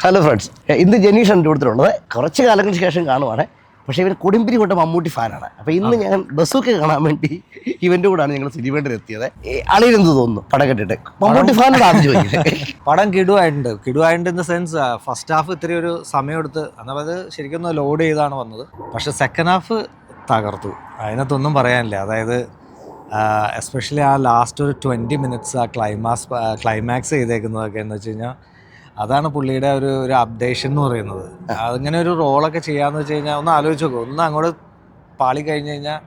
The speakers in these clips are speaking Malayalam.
ഹലോ ഫ്രണ്ട്സ്, ഇന്ന് ജനീഷ് എൻ്റെ കൊടുത്തിട്ടുള്ളത് കുറച്ച് കാലങ്ങൾക്ക് ശേഷം കാണുവാണ്. പക്ഷേ ഇവർ കൊടുമ്പിരി കൊണ്ട മമ്മൂട്ടി ഫാനാണ്. അപ്പോൾ ഇന്ന് ഞാൻ ബസ്സൊക്കെ കാണാൻ വേണ്ടി ഇവൻ്റെ കൂടാണ് ഞങ്ങൾ സിനിമേണ്ടിൽ എത്തിയത്. അളിയിലെന്ത് തോന്നുന്നു പടം കെട്ടിട്ട്? മമ്മൂട്ടി ഫാനോട് ആദ്യം ചോദിക്കുന്നത്. പടം കിടുവായിട്ടുണ്ട് in the sense first half ഇത്തിരി ഒരു സമയമെടുത്ത് എന്നുള്ളത് ശരിക്കും ഒന്ന് ലോഡ് ചെയ്താണ് വന്നത്. പക്ഷെ സെക്കൻഡ് ഹാഫ് തകർത്തു, അതിനകത്തൊന്നും പറയാനില്ല. അതായത് എസ്പെഷ്യലി ആ ലാസ്റ്റ് ഒരു 20 minutes ആ ക്ലൈമാക്സ് ചെയ്തേക്കുന്നതൊക്കെ എന്ന് വെച്ച് കഴിഞ്ഞാൽ അതാണ് പുള്ളിയുടെ ഒരു അപ്ഡേഷൻ എന്ന് പറയുന്നത്. അതിങ്ങനെ ഒരു റോളൊക്കെ ചെയ്യാന്ന് വെച്ച് കഴിഞ്ഞാൽ ഒന്ന് ആലോചിച്ച് നോക്കും. ഒന്ന് അങ്ങോട്ട് പാളി കഴിഞ്ഞ് കഴിഞ്ഞാൽ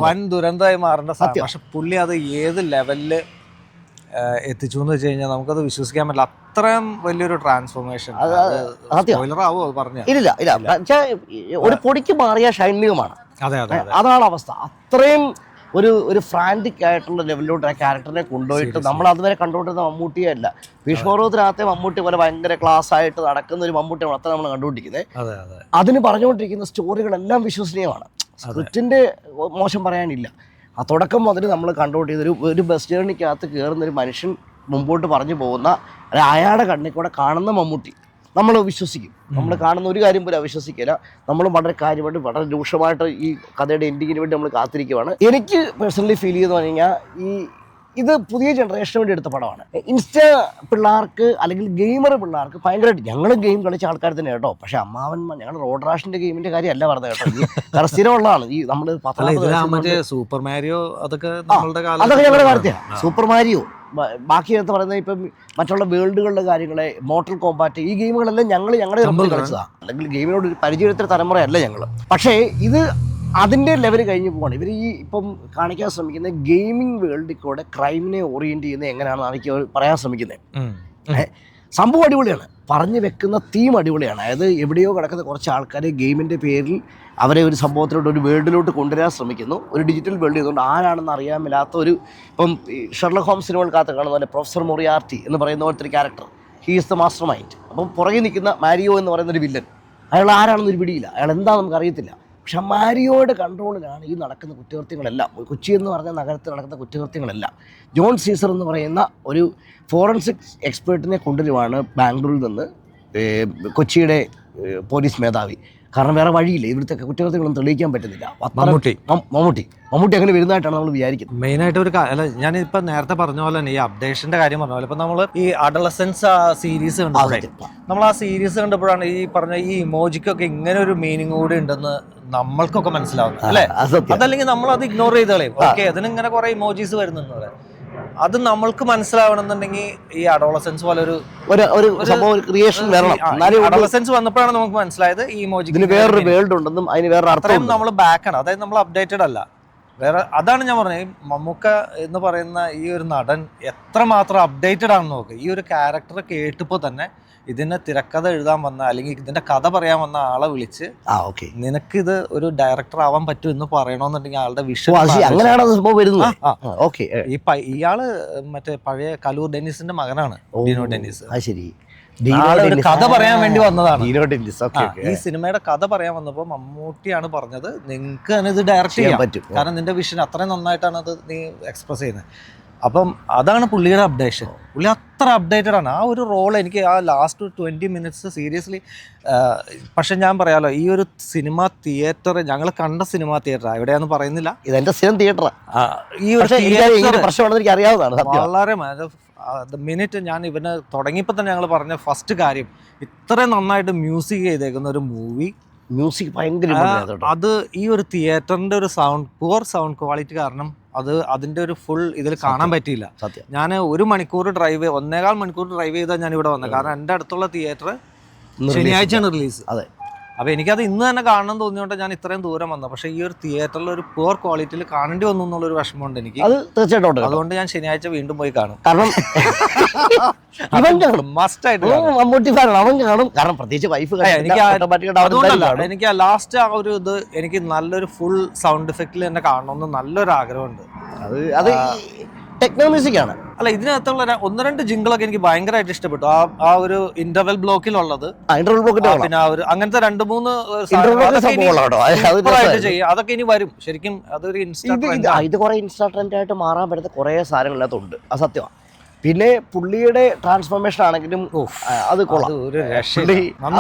വൻ ദുരന്തമായി മാറേണ്ട സാധ്യത. പക്ഷെ പുള്ളി അത് ഏത് ലെവലില് എത്തിച്ചു എന്ന് വെച്ച് കഴിഞ്ഞാൽ നമുക്കത് വിശ്വസിക്കാൻ പറ്റില്ല. അത്രയും വലിയൊരു ട്രാൻസ്ഫോർമേഷൻ. ആവോ പറഞ്ഞ ഇല്ല, ഒരു പൊടിക്ക് മാറിയ ഷൈനികമാണ്. അതാണ് അവസ്ഥ. അത്രയും ഒരു ഫ്രാൻറ്റിക് ആയിട്ടുള്ള ലെവലിലോട്ട് ആ ക്യാരക്ടറിനെ കൊണ്ടുപോയിട്ട് നമ്മൾ അതുവരെ കണ്ടുകൊണ്ടിരുന്ന മമ്മൂട്ടിയെ അല്ല. ഭീഷ്മപർവ്വത്തിനകത്തെ മമ്മൂട്ടി പോലെ ഭയങ്കര ക്ലാസ് ആയിട്ട് നടക്കുന്ന ഒരു മമ്മൂട്ടിയാണ് അത്ര നമ്മൾ കണ്ടുകൊണ്ടിരിക്കുന്നത്. അതിന് പറഞ്ഞുകൊണ്ടിരിക്കുന്ന സ്റ്റോറികളെല്ലാം വിശ്വസനീയമാണ്. സ്ക്രിപ്റ്റിൻ്റെ മോശം പറയാനില്ല. ആ തുടക്കം മുതൽ നമ്മൾ കണ്ടുകൊണ്ടിരുന്ന ഒരു ബസ് ജേർണിക്കകത്ത് കയറുന്നൊരു മനുഷ്യൻ മുമ്പോട്ട് പറഞ്ഞു പോകുന്ന അയാളുടെ കണ്ണിൽ കൂടെ കാണുന്ന മമ്മൂട്ടി നമ്മൾ വിശ്വസിക്കും. നമ്മൾ കാണുന്ന ഒരു കാര്യം പോലും അവിശ്വസിക്കില്ല. നമ്മൾ വളരെ കാര്യമായിട്ട് വളരെ രൂക്ഷമായിട്ട് ഈ കഥയുടെ എൻഡിങ്ങിന് വേണ്ടി നമ്മൾ കാത്തിരിക്കുകയാണ്. എനിക്ക് പേഴ്സണലി ഫീൽ ചെയ്തെന്ന് പറഞ്ഞു കഴിഞ്ഞാൽ ഇത് പുതിയ ജനറേഷന് വേണ്ടി എടുത്ത പടമാണ്. ഇൻസ്റ്റ പിള്ളേർക്ക് അല്ലെങ്കിൽ ഗെയിമർ പിള്ളേർക്ക് ഭയങ്കരമായിട്ട് ഞങ്ങൾ ഗെയിം കളിച്ച ആൾക്കാർ തന്നെ കേട്ടോ. പക്ഷെ അമ്മാവന്മാർ ഞങ്ങൾ റോഡ് റാഷിന്റെ ഗെയിമിന്റെ കാര്യമല്ല പറഞ്ഞത് കേട്ടോ. കാരണം സ്ഥിരമുള്ളതാണ് ഈ നമ്മൾ സൂപ്പർ മാരിയോ അതൊക്കെ ഞങ്ങളുടെ കാര്യത്തിലാണ്. സൂപ്പർ മാരിയോ ബാക്കി എന്ന് പറയുന്നത് ഇപ്പം മറ്റുള്ള വേൾഡുകളുടെ കാര്യങ്ങളെ മോട്ടൽ കോമ്പാറ്റ് ഈ ഗെയിമുകളെല്ലാം ഞങ്ങളുടെ കളിച്ചതാണ്. അല്ലെങ്കിൽ ഗെയിമിനോട് ഒരു പരിചയത്തിൻ്റെ തലമുറയല്ല ഞങ്ങൾ. പക്ഷേ ഇത് അതിൻ്റെ ലെവൽ കഴിഞ്ഞ് പോവാണ്. ഇവർ ഇപ്പം കാണിക്കാൻ ശ്രമിക്കുന്ന ഗെയിമിംഗ് വേൾഡിൽ കൂടെ ക്രൈമിനെ ഓറിയൻറ്റ് ചെയ്യുന്നത് എങ്ങനെയാണെന്ന് എനിക്ക് പറയാൻ ശ്രമിക്കുന്നത്. സംഭവം അടിപൊളിയാണ്, പറഞ്ഞു വെക്കുന്ന തീം അടിപൊളിയാണ്. അതായത് എവിടെയോ കിടക്കുന്ന കുറച്ച് ആൾക്കാർ ഗെയിമിൻ്റെ പേരിൽ അവരെ ഒരു സംഭവത്തിലോട്ട് ഒരു വേൾഡിലോട്ട് കൊണ്ടുവരാൻ ശ്രമിക്കുന്നു. ഒരു ഡിജിറ്റൽ വേൾഡ് ചെയ്തുകൊണ്ട് ആരാണെന്ന് അറിയാൻ മേലാത്ത ഇപ്പം ഷെർലക് ഹോംസ് സിനിമകൾക്കകത്ത് കാണുന്ന പോലെ പ്രൊഫസർ മൊറിയാർട്ടി എന്ന് പറയുന്ന പോലത്തെ character, he is the master mind. അപ്പം പുറകെ നിൽക്കുന്ന മാരിയോ എന്ന് പറയുന്നൊരു വില്ലൻ, അയാൾ ആരാണെന്നൊരു പിടിയില്ല, അയാൾ എന്താണെന്ന് നമുക്ക് അറിയത്തില്ല. പക്ഷെ മാരിയോയുടെ കൺട്രോളിലാണ് ഈ നടക്കുന്ന കുറ്റകൃത്യങ്ങളെല്ലാം. കൊച്ചി എന്ന് പറഞ്ഞ നഗരത്തിൽ നടക്കുന്ന കുറ്റകൃത്യങ്ങളെല്ലാം. ജോൺ സീസർ എന്ന് പറയുന്ന ഒരു ഫോറൻസിക് എക്സ്പേർട്ടിനെ കൊണ്ടുവരുവാണ് ബാംഗ്ലൂരിൽ നിന്ന് കൊച്ചിയുടെ പോലീസ് മേധാവി. കാരണം വേറെ വഴിയില്ല, ഇവിടുത്തെ കുറ്റകൃത്യങ്ങളൊന്നും തെളിയിക്കാൻ പറ്റുന്നില്ല. മമ്മൂട്ടി അങ്ങനെ വരുന്നതായിട്ടാണ് നമ്മൾ വിചാരിക്കുന്നത്. മെയിനായിട്ട് അല്ല, ഞാനിപ്പോൾ നേരത്തെ പറഞ്ഞ പോലെ തന്നെ ഈ അപ്ഡേഷൻ്റെ കാര്യം പറഞ്ഞ പോലെ ഇപ്പം നമ്മൾ ഈ അഡലസൻസ് സീരീസ് നമ്മൾ ആ സീരീസ് കണ്ടപ്പോഴാണ് ഈ പറഞ്ഞ ഈ ഇമോജിക്കൊക്കെ ഇങ്ങനെ ഒരു മീനിങ് കൂടി ഉണ്ടെന്ന് നമ്മൾക്കൊക്കെ മനസ്സിലാവുന്നത് അല്ലേ. അതല്ലെങ്കിൽ നമ്മൾ അത് ഇഗ്നോർ ചെയ്ത് കളയും. ഓക്കെ, അതിനിങ്ങനെ കുറെ ഇമോജീസ് വരുന്നെന്ന് പറയാം. അത് നമ്മൾക്ക് മനസ്സിലാവണമെന്നുണ്ടെങ്കിൽ ഈ അഡോളസൻസ് പോലെ ഒരു ക്രിയേഷൻ വരണം. അഡോളസൻസ് വന്നപ്പോഴാണ് നമുക്ക് മനസ്സിലായത് ഈ ഇമോജിക്ക് വേറൊരു വേൾഡ് ഉണ്ടെന്നും അതിന് വേറെ അർത്ഥം. നമ്മൾ ബാക്കാണ്, അതായത് നമ്മൾ അപ്ഡേറ്റഡ് അല്ല. വേറെ അതാണ് ഞാൻ പറഞ്ഞത്, മമ്മൂക്ക എന്ന് പറയുന്ന ഈ ഒരു നടൻ എത്രമാത്രം അപ്ഡേറ്റഡ് ആണെന്ന് നോക്ക്. ഈ ഒരു ക്യാരക്ടർ കേട്ടപ്പോൾ തന്നെ ഇതിന്റെ തിരക്കഥ എഴുതാൻ വന്ന അല്ലെങ്കിൽ ഇതിന്റെ കഥ പറയാൻ വന്ന ആളെ വിളിച്ച് നിനക്കിത് ഒരു ഡയറക്ടർ ആവാൻ പറ്റും എന്ന് പറയണമെന്നുണ്ടെങ്കിൽ ആളുടെ വിഷൻ ഇയാള് മറ്റേ പഴയ കലൂർ ഡെന്നിസിന്റെ മകനാണ്, ഡിനോ ഡെന്നിസ്. കഥ പറയാൻ വേണ്ടി വന്നതാണ്. ഈ സിനിമയുടെ കഥ പറയാൻ വന്നപ്പോൾ മമ്മൂട്ടിയാണ് പറഞ്ഞത് നിങ്ങൾക്ക് തന്നെ ഇത് ഡയറക്റ്റ് ചെയ്യാൻ പറ്റും, കാരണം നിന്റെ വിഷൻ അത്രയും നന്നായിട്ടാണ് അത് നീ എക്സ്പ്രസ് ചെയ്യുന്നത്. അപ്പം അതാണ് പുള്ളിയുടെ അപ്ഡേഷൻ. പുള്ളി അത്ര അപ്ഡേറ്റഡ് ആണ്. ആ ഒരു റോൾ എനിക്ക് ആ ലാസ്റ്റ് 20 minutes സീരിയസ്ലി. പക്ഷെ ഞാൻ പറയാലോ, ഈ ഒരു സിനിമ തിയേറ്റർ ഞങ്ങൾ കണ്ട സിനിമ തിയേറ്റർ എവിടെയാന്ന് പറയുന്നില്ല, ഇതെന്റെ സ്ഥിരം തിയേറ്ററാ. ഈ ഒരു എനിക്ക് അറിയാവുന്നതാണ്. വളരെ മിനിറ്റ് ഞാൻ ഇവന് തുടങ്ങിയപ്പോൾ തന്നെ ഞങ്ങൾ പറഞ്ഞ ഫസ്റ്റ് കാര്യം, ഇത്രയും നന്നായിട്ട് മ്യൂസിക് ചെയ്തേക്കുന്ന ഒരു മ്യൂസിക് ഭയങ്കര അത് ഈ ഒരു തിയേറ്ററിന്റെ ഒരു പുവർ സൗണ്ട് ക്വാളിറ്റി കാരണം അതിന്റെ ഒരു ഫുൾ ഇതിൽ കാണാൻ പറ്റിയില്ല. ഞാൻ 1.5 മണിക്കൂർ 1.25 മണിക്കൂർ ഡ്രൈവ് ചെയ്താൽ ഞാൻ ഇവിടെ വന്നത്. കാരണം എൻ്റെ അടുത്തുള്ള തിയേറ്റർ ശനിയാഴ്ചയാണ് റിലീസ്. അതെ, അപ്പോൾ എനിക്കത് ഇന്ന് തന്നെ കാണണം തോന്നിയോണ്ട് ഞാൻ ഇത്രയും ദൂരം വന്നത്. പക്ഷേ ഈ ഒരു തിയേറ്ററിൽ ഒരു പുവർ ക്വാളിറ്റിയിൽ കാണേണ്ടി വന്നു എന്നുള്ളൊരു വിഷമമുണ്ട് എനിക്ക്. അത് തീർച്ചയായിട്ടും. അതുകൊണ്ട് ഞാൻ ശനിയാഴ്ച വീണ്ടും പോയി കാണും. കാരണം മസ്റ്റ് ആയിട്ട് എനിക്ക് ആ ലാസ്റ്റ് ആ ഒരു ഇത് എനിക്ക് നല്ലൊരു ഫുൾ സൗണ്ട് എഫക്റ്റിൽ തന്നെ കാണണമെന്ന് നല്ലൊരു ആഗ്രഹമുണ്ട്. അത് ടെക്നോ മ്യൂസിക് ആണ്. അല്ല, ഇതിനകത്തുള്ള 1-2 ജിങ്കിളൊക്കെ എനിക്ക് ഭയങ്കരമായിട്ട് ഇഷ്ടപ്പെട്ടു. ആ ഒരു ഇന്റർവെൽ ബ്ലോക്കിലുള്ളത്, പിന്നെ ആ ഒരു അങ്ങനത്തെ 2-3 ചെയ്യും. അതൊക്കെ ഇനി വരും. ശരിക്കും അതൊരു ഇത് കുറെ ഇൻസ്റ്റാ ട്രെൻഡ് ആയിട്ട് മാറാൻ പറ്റുന്ന കുറെ സാധനങ്ങളിനകത്തുണ്ട്. അത് സത്യമാണ്. പിന്നെ പുള്ളിയുടെ ട്രാൻസ്ഫോർമേഷൻ ആണെങ്കിലും അത് കൊള്ളാം. ഒരു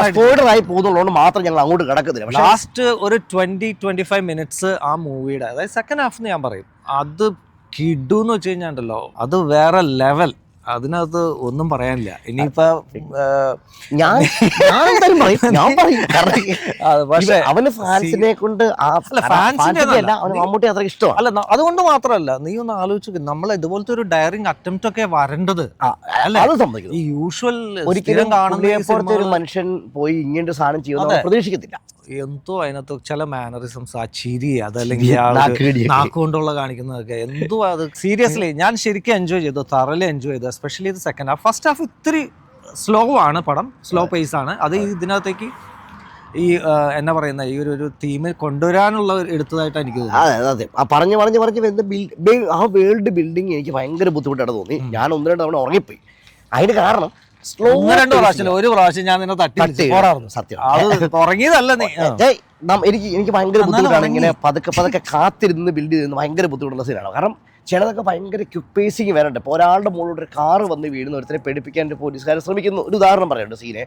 സ്പോയിലറായി പോകുന്നുള്ളതുകൊണ്ട് മാത്രം ഞങ്ങൾ അങ്ങോട്ട് കിടക്കുന്നില്ല. ലാസ്റ്റ് ഒരു 20-25 മിനിറ്റ്സ് ആ മൂവിയുടെ, അതായത് സെക്കൻഡ് ഹാഫ് ഞാൻ പറയും, അത് കിഡുന്ന് വെച്ച് കഴിഞ്ഞാൽ ഉണ്ടല്ലോ, അത് വേറെ ലെവൽ. അതിനകത്ത് ഒന്നും പറയാനില്ല. ഇനിയിപ്പോ അവന് ഫാൻസിനെ കൊണ്ട് മമ്മൂട്ടി അത്ര ഇഷ്ടമാണ്. അല്ല, അതുകൊണ്ട് മാത്രമല്ല, നീ ഒന്ന് ആലോചിച്ചു, നമ്മൾ ഇതുപോലത്തെ ഒരു ഡയറിങ് അറ്റംപ്റ്റ് ഒക്കെ വരേണ്ടത് അത് സംഭവിക്കും. ഈ യൂഷ്വൽ ഒരിക്കലും കാണുന്ന ഒരു മനുഷ്യൻ പോയി ഇങ്ങനൊരു സാധനം ചെയ്യുന്നത് പ്രതീക്ഷിക്കത്തില്ല. എന്തോ അതിനകത്ത് ചില മാനറിസംസ്, ആ ചിരി, അതല്ലെങ്കിൽ നാക്കുകൊണ്ടുള്ള കാണിക്കുന്നതൊക്കെ എന്തോ, അത് സീരിയസ്ലി ഞാൻ ശരിക്കും എൻജോയ് ചെയ്തു, തറലി എൻജോയ് ചെയ്തു. എസ്പെഷ്യലി ഇത് സെക്കൻഡ് ഹാഫ്. ഫസ്റ്റ് ഹാഫ് ഇത്തിരി സ്ലോ ആണ്, പടം സ്ലോ പേസ് ആണ്. അത് ഇതിനകത്തേക്ക് ഈ എന്നാ പറയുന്ന ഈ ഒരു തീമിൽ കൊണ്ടുവരാനുള്ള എടുത്തതായിട്ട് എനിക്ക് തോന്നുന്നു. അതെ, പറഞ്ഞ് ആ വേൾഡ് ബിൽഡിങ് എനിക്ക് ഭയങ്കര ബുദ്ധിമുട്ടായിട്ട് തോന്നി. ഞാൻ 1-2 തവണ ഉറങ്ങിപ്പോയി. അതിന് കാരണം ഒരു പ്രാവശ്യം ഞാൻ നിന്നെ തട്ടി പോറായിരുന്നു. സത്യം, അത് ഉറങ്ങിയതല്ല നീ. എനിക്ക് ഭയങ്കര ബുദ്ധിമുട്ടാണ് ഇങ്ങനെ പതുക്കെ കാത്തിരുന്ന് ബിൽഡ് ചെയ്യുന്ന ഭയങ്കര ബുദ്ധിമുട്ടുള്ള സീനാണ്. കാരണം ചിലതൊക്കെ ഭയങ്കര ക്വിക്ക് പേസിങ് വരണ്ട്. ഇപ്പോൾ ഒരാളുടെ മുകളിലൂടെ ഒരു കാറ് വന്ന് വീഴുന്ന ഒരുത്തരെ പേടിപ്പിക്കാൻ പോലീസുകാർ ശ്രമിക്കുന്നു. ഒരു ഉദാഹരണം പറയുന്നുണ്ട് സീനെ.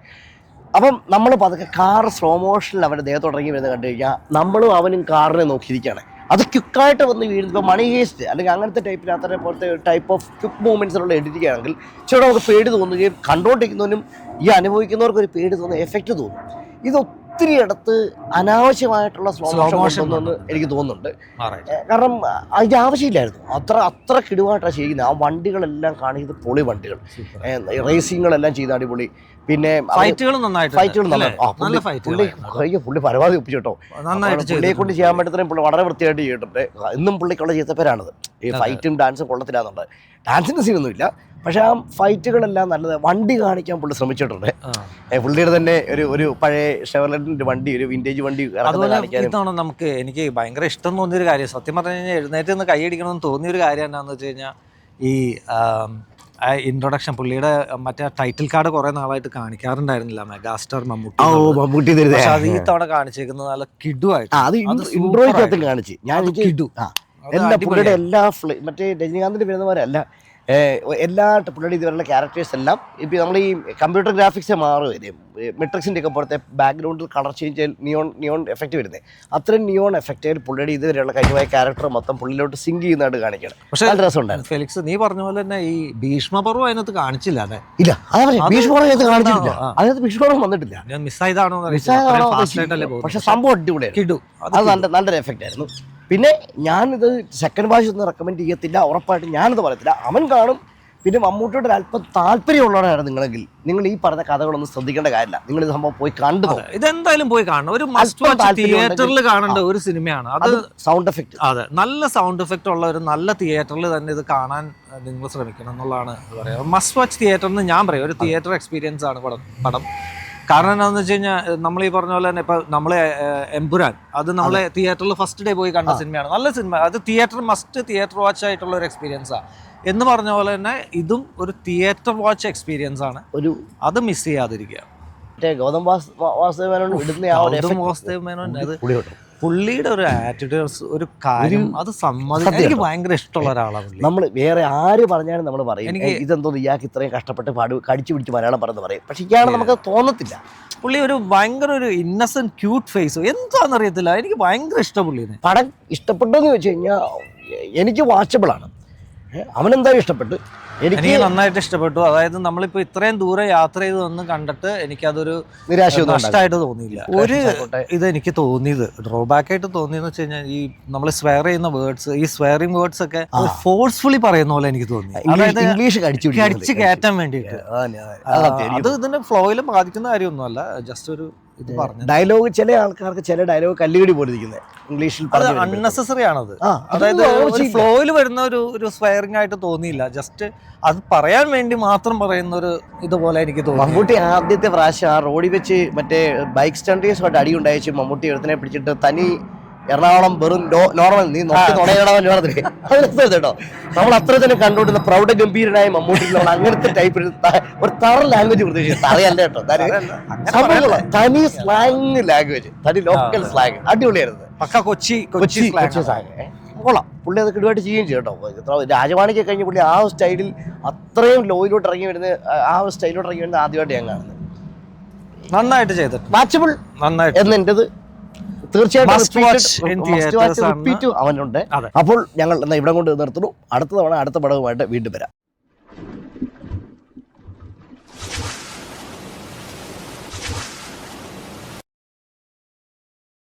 അപ്പം നമ്മൾ പതുക്കെ കാർ സ്ലോ മോഷനിൽ അവരുടെ ദേഹത്ത് തുടങ്ങി വരുന്നത് കണ്ടു കഴിഞ്ഞാൽ നമ്മളും അവനും കാറിനെ നോക്കിയിരിക്കുകയാണ്. അത് ക്വിക്കായിട്ട് വന്ന് വീഴുന്നത്. ഇപ്പോൾ മണി ഹേസ്റ്റ് അല്ലെങ്കിൽ അങ്ങനത്തെ ടൈപ്പിനകത്തെ പോലത്തെ ടൈപ്പ് ഓഫ് ക്വിക്ക് മൂവ്മെൻറ്റ്സിലുള്ള എഡിറ്റിംഗ് ആണെങ്കിൽ ചില നമുക്ക് പേടി തോന്നുകയും കണ്ടുകൊണ്ടിരിക്കുന്നവനും ഈ അനുഭവിക്കുന്നവർക്ക് ഒരു പേടി തോന്നുന്ന എഫക്റ്റ് തോന്നും. ഇത് ഒത്തിരി ഇടത്ത് അനാവശ്യമായിട്ടുള്ള സ്ലോ മോഷൻ എന്ന് എനിക്ക് തോന്നുന്നുണ്ട്. കാരണം അതിൻ്റെ ആവശ്യമില്ലായിരുന്നു. അത്ര കിടുവായിട്ടാണ് ചെയ്യുന്നത്. ആ വണ്ടികളെല്ലാം കാണിക്കുന്നത് പൊളി വണ്ടികൾ, റേസിങ്ങുകളെല്ലാം ചെയ്ത അടിപൊളി. പിന്നെ ഫൈറ്റുകൾ പുള്ളി പരമാവധി ഒപ്പിച്ചോട്ടോ. പുള്ളിയെ കൊണ്ട് ചെയ്യാൻ പറ്റുന്നതിനും പുള്ളി വളരെ വൃത്തിയായിട്ട് ചെയ്തിട്ടുണ്ട്. ഇന്നും പുള്ളിക്കുള്ള ചീത്തപ്പേരാണത്. ഈ ഫൈറ്റും ഡാൻസും കൊള്ളത്തിലാന്നുണ്ട്. ഡാൻസിന്റെ സീനൊന്നും ഇല്ല, പക്ഷെ ആ ഫൈറ്റുകളെല്ലാം നല്ലത്. വണ്ടി കാണിക്കാൻ പുള്ളി ശ്രമിച്ചിട്ടുണ്ട്. പുള്ളിയുടെ തന്നെ ഒരു പഴയ ഷെവർലെറ്റിന്റെ വണ്ടി, ഒരു വിന്റേജ് വണ്ടി ഇതാണ് എനിക്ക് ഭയങ്കര ഇഷ്ടം തോന്നിയൊരു കാര്യം. സത്യം പറഞ്ഞു കഴിഞ്ഞാൽ എഴുന്നേറ്റ് നിന്ന് കൈയടിക്കണമെന്ന് തോന്നിയൊരു കാര്യം എന്താണെന്ന് വെച്ച് കഴിഞ്ഞാൽ, ഈ ഇൻട്രൊഡക്ഷൻ പുള്ളിയുടെ മറ്റേ ടൈറ്റിൽ കാർഡ് കുറെ നാളായിട്ട് കാണിക്കാറുണ്ടായിരുന്നില്ല, മെഗാസ്റ്റാർ മമ്മൂട്ടി. അത് ഈ തവണ കാണിച്ചേക്കുന്നത് നല്ല കിഡുവായിട്ട്. കാണിച്ചു. ഞാൻ കിഡു പുള്ളിയുടെ എല്ലാ മറ്റേ രജനീകാന്തിന്റെ വരുന്നവരല്ല, എല്ലാ പുള്ളിയുടെ ഇതുവരെയുള്ള ക്യാരക്ടേഴ്സ് എല്ലാം ഇപ്പം നമ്മൾ ഈ കമ്പ്യൂട്ടർ ഗ്രാഫിക്സ് മാറുകയും മെട്രിക്സിൻ്റെ ഒക്കെ പോലത്തെ ബാക്ക്ഗ്രൗണ്ടിൽ കളർ ചേഞ്ച് നിയോൺ എഫക്റ്റ് വരുന്നത്. അത്രയും നിയോൺ എഫക്റ്റ് പുള്ളിയുടെ ഇതുവരെയുള്ള കഴിഞ്ഞ ക്യാരക്ടർ മൊത്തം പുള്ളിലോട്ട് സിങ്ക് ചെയ്യുന്നതായിട്ട് കാണിക്കണം. പക്ഷേ നല്ല രസമുണ്ടായിരുന്നു. ഫെലിക്സ്, നീ പറഞ്ഞ പോലെ തന്നെ ഈ ഭീഷ്മപർവ്വം അതിനകത്ത് കാണിച്ചില്ല. അതെ, ഇല്ല, ഭീഷ്മപർവ്വം അതിനകത്ത് കാണിച്ചിട്ടില്ല. അതിനകത്ത് ഭീഷ്മപർവ്വം വന്നിട്ടില്ല. മിസ്സായതാണോ? പക്ഷെ സംഭവം അടിപൊളിയായിരുന്നു. അത് നല്ലൊരു എഫക്റ്റ് ആയിരുന്നു. പിന്നെ ഞാനിത് സെക്കൻഡ് വാച്ച് ഒന്നും റെക്കമെൻഡ് ചെയ്യത്തില്ല, ഉറപ്പായിട്ടും ഞാനിത് പറയത്തില്ല. അവൻ കാണും. പിന്നെ മമ്മൂട്ടിയോട് ഒരു അല്പം താല്പര്യമുള്ളവരാണ് നിങ്ങളെങ്കിൽ നിങ്ങൾ ഈ പറഞ്ഞ കഥകളൊന്നും ശ്രദ്ധിക്കേണ്ട കാര്യമില്ല. നിങ്ങൾ ഇത് സംഭവം പോയി കണ്ടു. ഇതെന്തായാലും പോയി കാണണം. ഒരു തിയേറ്ററിൽ കാണേണ്ട ഒരു സിനിമയാണ് അത്. സൗണ്ട് എഫക്ട്, അതെ, നല്ല സൗണ്ട് എഫക്ട് ഉള്ള ഒരു നല്ല തിയേറ്ററിൽ തന്നെ ഇത് കാണാൻ നിങ്ങൾ ശ്രമിക്കണം എന്നുള്ളതാണ് പറയുക. മസ്റ്റ് വാച്ച് തിയേറ്റർ എന്ന് ഞാൻ പറയും. ഒരു തിയേറ്റർ എക്സ്പീരിയൻസ് ആണ് പടം. കാരണം എന്താണെന്ന് വെച്ച് കഴിഞ്ഞാൽ, നമ്മൾ ഈ പറഞ്ഞ പോലെ തന്നെ ഇപ്പം നമ്മൾ എമ്പുരാൻ, അത് നമ്മൾ തിയേറ്ററിൽ ഫസ്റ്റ് ഡേ പോയി കണ്ട സിനിമയാണ്. നല്ല സിനിമ. അത് തിയേറ്റർ വാച്ച് ആയിട്ടുള്ള ഒരു എക്സ്പീരിയൻസാണ്. എന്ന് പറഞ്ഞ പോലെ തന്നെ ഇതും ഒരു തിയേറ്റർ വാച്ച് എക്സ്പീരിയൻസ് ആണ്. അത് മിസ് ചെയ്യാതിരിക്കുക. ഗൗതം വാസുദേവ് മേനോൻ അത് പുള്ളിയുടെ ഒരു ആറ്റിറ്റ്യൂഡ്, ഒരു കാര്യം, അത് സമ്മതിക്കാൻ എനിക്ക് ഭയങ്കര ഇഷ്ടമുള്ള ഒരാളാണ്. നമ്മൾ വേറെ ആര് പറഞ്ഞാലും നമ്മൾ പറയും എനിക്ക് ഇതെന്തോ ഇയാൾക്ക് ഇത്രയും കഷ്ടപ്പെട്ട് കടിച്ചു പിടിച്ച് മലയാളം പറഞ്ഞ് പറയും. പക്ഷെ ഇയാളെ നമുക്ക് തോന്നത്തില്ല. പുള്ളി ഒരു ഭയങ്കര ഒരു ഇന്നസെന്റ് ക്യൂട്ട് ഫേസ്, എന്താണെന്ന് അറിയത്തില്ല. എനിക്ക് ഭയങ്കര ഇഷ്ടം പുള്ളിനെ. പടം ഇഷ്ടപ്പെട്ടെന്ന് വെച്ച് കഴിഞ്ഞാൽ എനിക്ക് വാച്ചബിൾ ആണ്. അവനെന്തായാലും ഇഷ്ടപ്പെട്ടു, എനിക്ക് നന്നായിട്ട് ഇഷ്ടപ്പെട്ടു. അതായത് നമ്മളിപ്പോ ഇത്രയും ദൂരം യാത്ര ചെയ്ത് വന്ന് കണ്ടിട്ട് എനിക്കതൊരു നഷ്ടമായിട്ട് തോന്നിയില്ല. ഒരു ഇത് എനിക്ക് തോന്നിയത് ഡ്രോബാക്ക് ആയിട്ട് തോന്നിയെന്ന് വെച്ച് കഴിഞ്ഞാൽ, ഈ നമ്മൾ സ്വെയർ ചെയ്യുന്ന വേർഡ്സ്, ഈ സ്വെയറിംഗ് വേർഡ്സ് ഒക്കെ ഫോഴ്സ്ഫുള്ളി പറയുന്ന പോലെ എനിക്ക് തോന്നി. അതായത് ഇംഗ്ലീഷ് കടിച്ച് കയറ്റാൻ വേണ്ടിയിട്ട്. അത് ഇതിന്റെ ഫ്ലോയിൽ ബാധിക്കുന്ന കാര്യമൊന്നുമല്ല, ജസ്റ്റ് ഒരു ഡയലോഗ്. ചില ആൾക്കാർക്ക് ചില ഡയലോഗ് കല്ലുകടി പോലെ ഇരിക്കുന്നത് ഇംഗ്ലീഷിൽ അൺനെസസറി ആണത്. അതായത് ഫ്ലോയിൽ വരുന്ന ഒരു സ്വെയറിംഗ് ആയിട്ട് തോന്നിയില്ല. ജസ്റ്റ് അത് പറയാൻ വേണ്ടി മാത്രം പറയുന്ന ഒരു ഇതുപോലെ എനിക്ക് തോന്നി. മമ്മൂട്ടി ആദ്യത്തെ പ്രാവശ്യം ആ റോഡിൽ വെച്ച് മറ്റേ ബൈക്ക് സ്റ്റണ്ടേഴ്സുമായിട്ട് അടി ഉണ്ടായിച്ചു. മമ്മൂട്ടി ഒരുത്തിനെ പിടിച്ചിട്ട് തനി എറണാകുളം വെറും നോർമൽ നീ നോക്കി കേട്ടോ. നമ്മൾ അത്ര തന്നെ കണ്ടുകൊണ്ടിരുന്ന പ്രൗഢഗംഭീരനായ മമ്മൂട്ടി അങ്ങനത്തെ ടൈപ്പ് ഒരു തറ ലാംഗ്വേജ് പ്രതീക്ഷിച്ചു. അറിയല്ല കേട്ടോ, തനി സ്ലാങ് ലാംഗ്വേജ്, തനി ലോക്കൽ സ്ലാങ് അടിപൊളിയായിരുന്നു. കൊച്ചി സ്ലാങ്. കൊള്ളാം. പുള്ളി അത് കിടുവായിട്ട് ചെയ്യുകയും ചെയ്യും കേട്ടോ. ഇത്ര രാജവാണിക്ക് കഴിഞ്ഞ് പുള്ളി ആ സ്റ്റൈലിൽ അത്രയും ലോയിലോട്ട് ഇറങ്ങി വരുന്നത്, ആ സ്റ്റൈലിലോട്ട് ഇറങ്ങി വരുന്നത് ആദ്യമായിട്ട് ഞാൻ കാണുന്നത്. നന്നായിട്ട് ചെയ്തിട്ടുണ്ട്, വാച്ചബിൾ നന്നായിട്ട്. എന്നെൻ്റെത് തീർച്ചയായിട്ടും റിപ്പീറ്റ് അവനുണ്ട്. അപ്പോൾ ഞങ്ങൾ ഇവിടെ കൊണ്ട് നിർത്തുന്നു. അടുത്ത തവണ അടുത്ത പടവുമായിട്ട് വീണ്ടും വരാം.